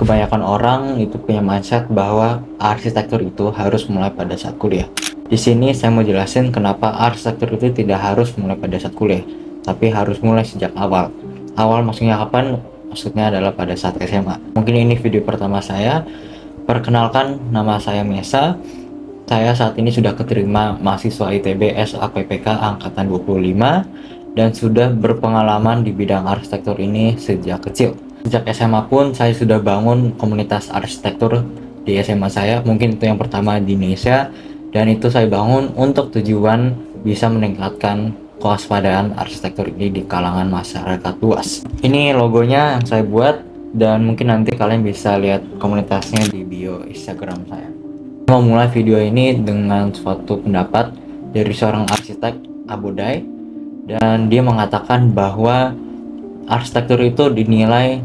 Kebanyakan orang itu punya mindset bahwa arsitektur itu harus mulai pada saat kuliah. Di sini saya mau jelasin kenapa arsitektur itu tidak harus mulai pada saat kuliah, tapi harus mulai sejak awal. Awal maksudnya kapan? Maksudnya adalah pada saat SMA. Mungkin ini video pertama saya. Perkenalkan, nama saya Mesa. Saya saat ini sudah keterima mahasiswa ITB SAPPK Angkatan 25 dan sudah berpengalaman di bidang arsitektur ini sejak kecil. Sejak SMA pun saya sudah bangun komunitas arsitektur di SMA saya, mungkin itu yang pertama di Indonesia, dan itu saya bangun untuk tujuan bisa meningkatkan kewaspadaan arsitektur ini di kalangan masyarakat luas. Ini logonya yang saya buat dan mungkin nanti kalian bisa lihat komunitasnya di bio Instagram saya. Mau mulai video ini dengan suatu pendapat dari seorang arsitek Abodai, dan dia mengatakan bahwa arsitektur itu dinilai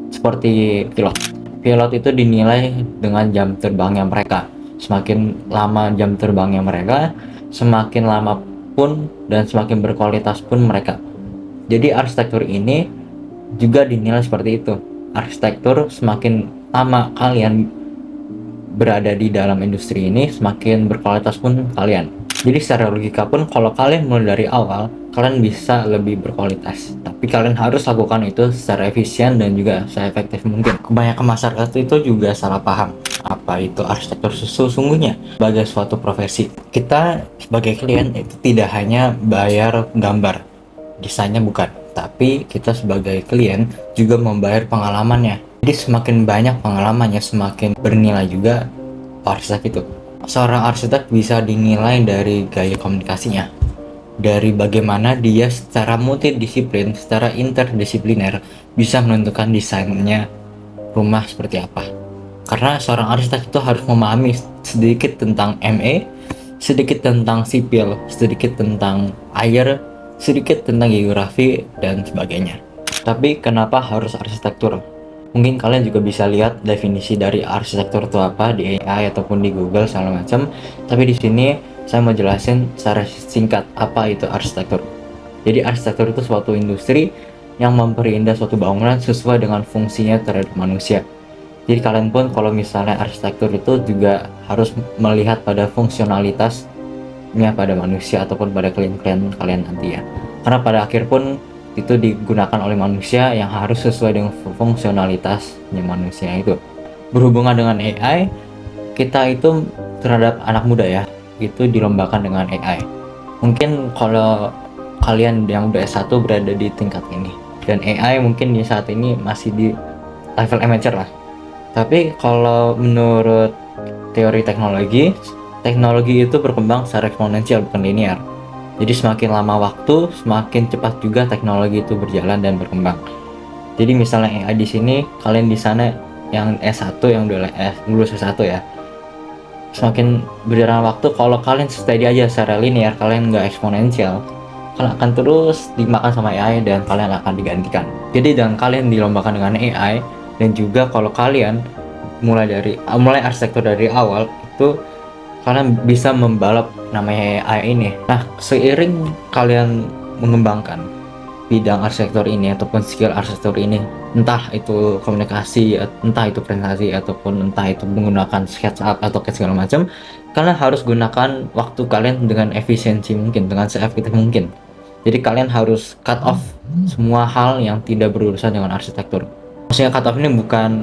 seperti pilot. Pilot itu dinilai dengan jam terbangnya mereka. Semakin lama jam terbangnya mereka, semakin lama pun dan semakin berkualitas pun mereka. Jadi arsitektur ini juga dinilai seperti itu. Arsitektur semakin lama kalian berada di dalam industri ini, semakin berkualitas pun kalian. Jadi secara logika pun kalau kalian mulai dari awal, kalian bisa lebih berkualitas. Tapi kalian harus lakukan itu secara efisien dan juga seefektif mungkin. Kebanyakan masyarakat itu juga salah paham apa itu arsitektur sesungguhnya sebagai suatu profesi. Kita sebagai klien itu tidak hanya bayar gambar, desainnya bukan, tapi kita sebagai klien juga membayar pengalamannya. Jadi semakin banyak pengalamannya, semakin bernilai juga arsitek itu. Seorang arsitek bisa dinilai dari gaya komunikasinya, dari bagaimana dia secara multidisiplin, secara interdisipliner bisa menentukan desainnya rumah seperti apa. Karena seorang arsitek itu harus memahami sedikit tentang ME, sedikit tentang sipil, sedikit tentang air, sedikit tentang geografi dan sebagainya. Tapi kenapa harus arsitektur? Mungkin kalian juga bisa lihat definisi dari arsitektur itu apa di AI ataupun di Google segala macam. Tapi di sini saya mau jelasin secara singkat apa itu arsitektur. Jadi arsitektur itu suatu industri yang memperindah suatu bangunan sesuai dengan fungsinya terhadap manusia. Jadi kalian pun kalau misalnya arsitektur itu juga harus melihat pada fungsionalitasnya pada manusia ataupun pada klien-klien kalian nanti ya. Karena pada akhir pun itu digunakan oleh manusia yang harus sesuai dengan fungsionalitasnya manusia itu. Berhubungan dengan AI, kita itu terhadap anak muda ya, itu dilombakan dengan AI. Mungkin kalau kalian yang udah S1 berada di tingkat ini, dan AI mungkin di saat ini masih di level amateur lah. Tapi kalau menurut teori teknologi, teknologi itu berkembang secara eksponensial bukan linear. Jadi semakin lama waktu, semakin cepat juga teknologi itu berjalan dan berkembang. Jadi misalnya AI di sini, kalian di sana yang S1 yang udah lulus S1 ya. Semakin berjalan waktu, kalau kalian steady aja secara linear, kalian nggak eksponensial, kalian akan terus dimakan sama AI dan kalian akan digantikan. Jadi dengan kalian dilombakan dengan AI, dan juga kalau kalian mulai arsitektur dari awal itu kalian bisa membalap namanya AI ini. Nah, seiring kalian mengembangkan bidang arsitektur ini ataupun skill arsitektur ini, entah itu komunikasi, entah itu presentasi, ataupun entah itu menggunakan SketchUp atau segala macam, kalian harus gunakan waktu kalian dengan efisiensi mungkin, dengan seefektif mungkin. Jadi kalian harus cut off semua hal yang tidak berurusan dengan arsitektur. Maksudnya cut off ini bukan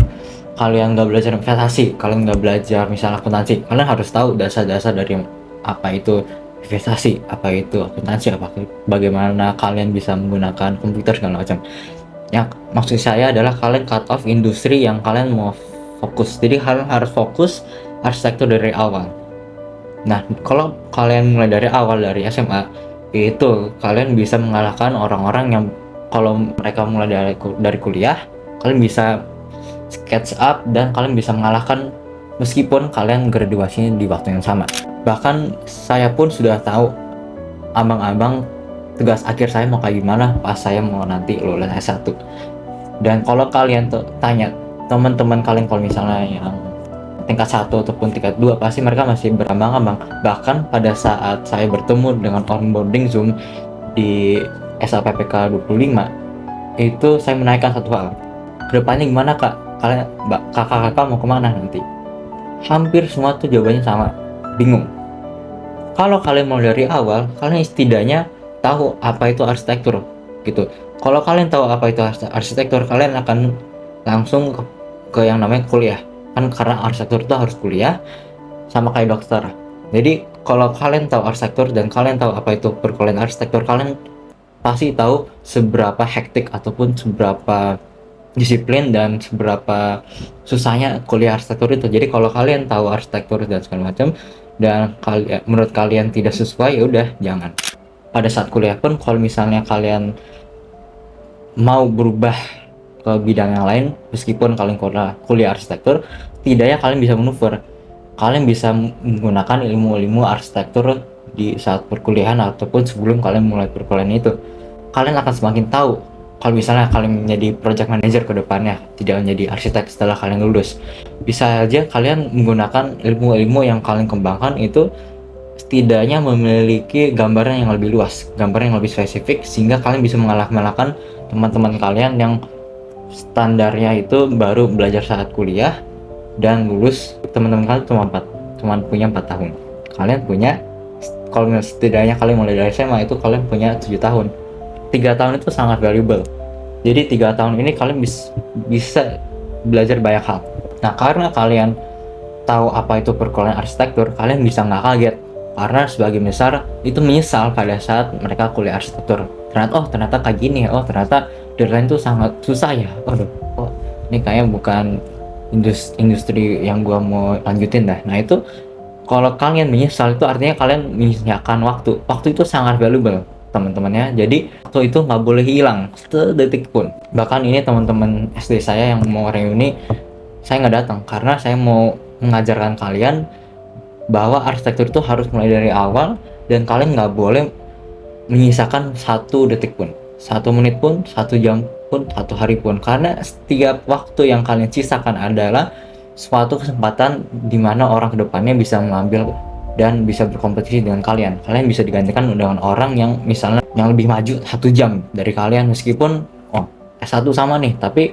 kalian nggak belajar investasi, kalian nggak belajar misalnya akuntansi, kalian harus tahu dasar-dasar dari apa itu investasi, apa itu akuntansi, bagaimana kalian bisa menggunakan komputer segala macam. Yang maksud saya adalah kalian cut off industri yang kalian mau fokus. Jadi kalian harus fokus arsitektur dari awal. Nah, kalau kalian mulai dari awal dari SMA, itu kalian bisa mengalahkan orang-orang yang kalau mereka mulai dari kuliah, kalian bisa SketchUp dan kalian bisa mengalahkan meskipun kalian graduasinya di waktu yang sama. Bahkan saya pun sudah tahu abang-abang tugas akhir saya mau kayak gimana pas saya mau nanti lulus S1. Dan kalau kalian tanya teman-teman kalian kalau misalnya yang tingkat 1 ataupun tingkat 2, pasti mereka masih berambang-ambang. Bahkan pada saat saya bertemu dengan onboarding Zoom di SAPPK 25, itu saya menaikkan satu hal. Kedepannya gimana kak? kalian kakak-kakak mau kemana nanti? Hampir semua tuh jawabannya sama, bingung. Kalau kalian mau dari awal, kalian setidaknya tahu apa itu arsitektur gitu. Kalau kalian tahu apa itu arsitektur, kalian akan langsung ke yang namanya kuliah. Kan karena arsitektur itu harus kuliah sama kayak dokter. Jadi kalau kalian tahu arsitektur dan kalian tahu apa itu perkuliahan arsitektur, kalian pasti tahu seberapa hektik ataupun seberapa disiplin dan seberapa susahnya kuliah arsitektur itu. Jadi kalau kalian tahu arsitektur dan segala macam dan menurut kalian tidak sesuai, ya udah jangan. Pada saat kuliah pun kalau misalnya kalian mau berubah ke bidang yang lain, meskipun kalian kuliah arsitektur, tidaknya kalian bisa manuver. Kalian bisa menggunakan ilmu-ilmu arsitektur di saat perkuliahan ataupun sebelum kalian mulai perkuliahan itu. Kalian akan semakin tahu kalau misalnya kalian menjadi project manager ke depannya, tidak menjadi arsitek setelah kalian lulus. Bisa aja kalian menggunakan ilmu-ilmu yang kalian kembangkan itu setidaknya memiliki gambaran yang lebih luas, gambaran yang lebih spesifik, sehingga kalian bisa mengalahkan teman-teman kalian yang standarnya itu baru belajar saat kuliah dan lulus. Teman-teman kalian cuma punya 4 tahun, kalian punya, kalau setidaknya kalian mulai dari SMA itu kalian punya 7 tahun. 3 tahun itu sangat valuable. Jadi 3 tahun ini kalian bisa belajar banyak hal. Nah, karena kalian tahu apa itu perkuliahan arsitektur, kalian bisa nggak kaget karena sebagian besar itu menyesal pada saat mereka kuliah arsitektur. Ternyata kayak gini, ternyata deadline itu sangat susah ya. Ini kayaknya bukan industri yang gua mau lanjutin dah. Nah, itu kalau kalian menyesal itu artinya kalian menyisakan waktu itu sangat valuable teman-temannya. Jadi waktu itu nggak boleh hilang sedetik pun. Bahkan ini teman-teman SD saya yang mau reuni, saya nggak datang karena saya mau mengajarkan kalian bahwa arsitektur itu harus mulai dari awal dan kalian nggak boleh menyisakan 1 detik pun, 1 menit pun, 1 jam pun, 1 hari pun, karena setiap waktu yang kalian sisakan adalah suatu kesempatan di mana orang kedepannya bisa mengambil dan bisa berkompetisi dengan kalian. Kalian bisa digantikan dengan orang yang misalnya yang lebih maju 1 jam dari kalian, meskipun S1 sama nih, tapi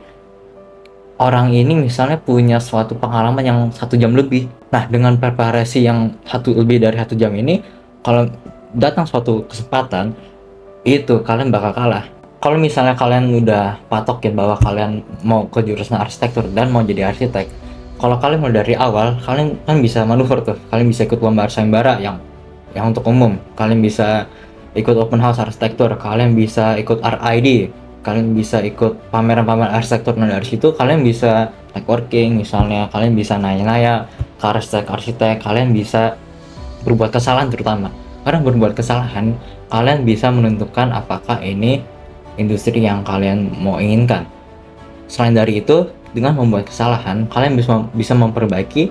orang ini misalnya punya suatu pengalaman yang 1 jam lebih. Nah, dengan preparasi yang lebih dari 1 jam ini, kalau datang suatu kesempatan, itu kalian bakal kalah. Kalau misalnya kalian udah patokin bahwa kalian mau ke jurusan arsitektur dan mau jadi arsitek, kalau kalian mulai dari awal, kalian kan bisa manuver tuh. Kalian bisa ikut lomba sayembara yang untuk umum. Kalian bisa ikut open house arsitektur. Kalian bisa ikut RID. Kalian bisa ikut pameran-pameran arsitektur. Nah, dari situ kalian bisa networking misalnya. Kalian bisa nanya-nanya ke arsitek-arsitek. Kalian bisa berbuat kesalahan terutama. Karena berbuat kesalahan, kalian bisa menentukan apakah ini industri yang kalian mau inginkan. Selain dari itu, dengan membuat kesalahan, kalian bisa memperbaiki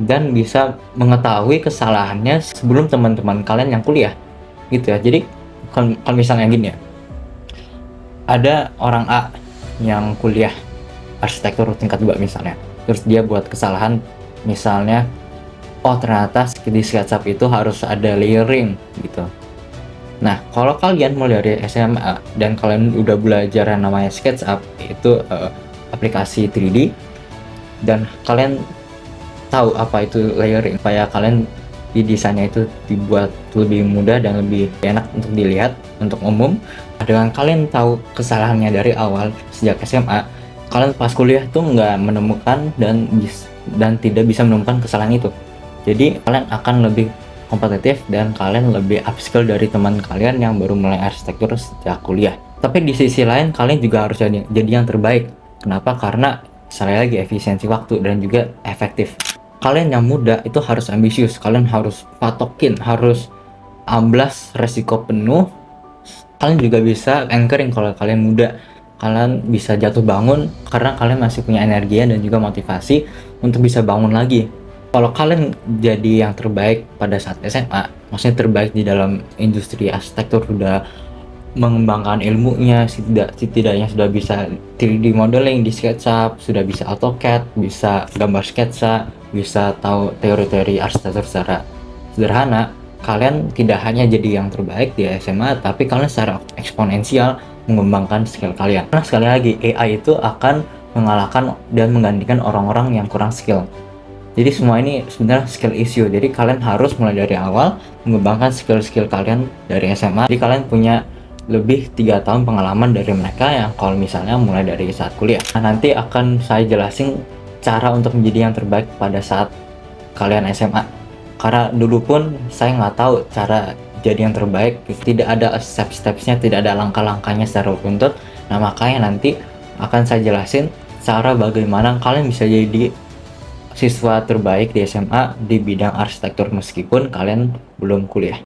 dan bisa mengetahui kesalahannya sebelum teman-teman kalian yang kuliah, gitu ya. Jadi kalau misalnya gini ya, ada orang A yang kuliah arsitektur tingkat 2 misalnya, terus dia buat kesalahan misalnya, ternyata di SketchUp itu harus ada layering gitu. Nah, kalau kalian mulai dari SMA dan kalian udah belajar yang namanya SketchUp, itu aplikasi 3D, dan kalian tahu apa itu layering, supaya kalian di desainnya itu dibuat lebih mudah dan lebih enak untuk dilihat untuk umum. Dengan kalian tahu kesalahannya dari awal sejak SMA, kalian pas kuliah tuh nggak menemukan dan tidak bisa menemukan kesalahan itu. Jadi kalian akan lebih kompetitif dan kalian lebih upskill dari teman kalian yang baru mulai arsitektur sejak kuliah. Tapi di sisi lain kalian juga harus jadi yang terbaik. Kenapa? Karena sekali lagi efisiensi waktu dan juga efektif. Kalian yang muda itu harus ambisius. Kalian harus patokin, harus amblas resiko penuh. Kalian juga bisa anchoring kalau kalian muda. Kalian bisa jatuh bangun karena kalian masih punya energi dan juga motivasi untuk bisa bangun lagi. Kalau kalian jadi yang terbaik pada saat SMA, maksudnya terbaik di dalam industri arsitektur, sudah mengembangkan ilmunya, setidaknya sudah bisa 3D modeling di SketchUp, sudah bisa AutoCAD, bisa gambar sketsa, bisa tahu teori-teori arsitektur secara sederhana, kalian tidak hanya jadi yang terbaik di SMA, tapi kalian secara eksponensial mengembangkan skill kalian. Karena sekali lagi, AI itu akan mengalahkan dan menggantikan orang-orang yang kurang skill. Jadi semua ini sebenarnya skill issue. Jadi kalian harus mulai dari awal mengembangkan skill-skill kalian dari SMA. Jadi kalian punya lebih 3 tahun pengalaman dari mereka yang kalau misalnya mulai dari saat kuliah. Nah, nanti akan saya jelasin cara untuk menjadi yang terbaik pada saat kalian SMA. Karena dulu pun saya nggak tahu cara jadi yang terbaik, tidak ada step-stepsnya, tidak ada langkah-langkahnya secara runtut. Nah, makanya nanti akan saya jelasin cara bagaimana kalian bisa jadi siswa terbaik di SMA di bidang arsitektur meskipun kalian belum kuliah.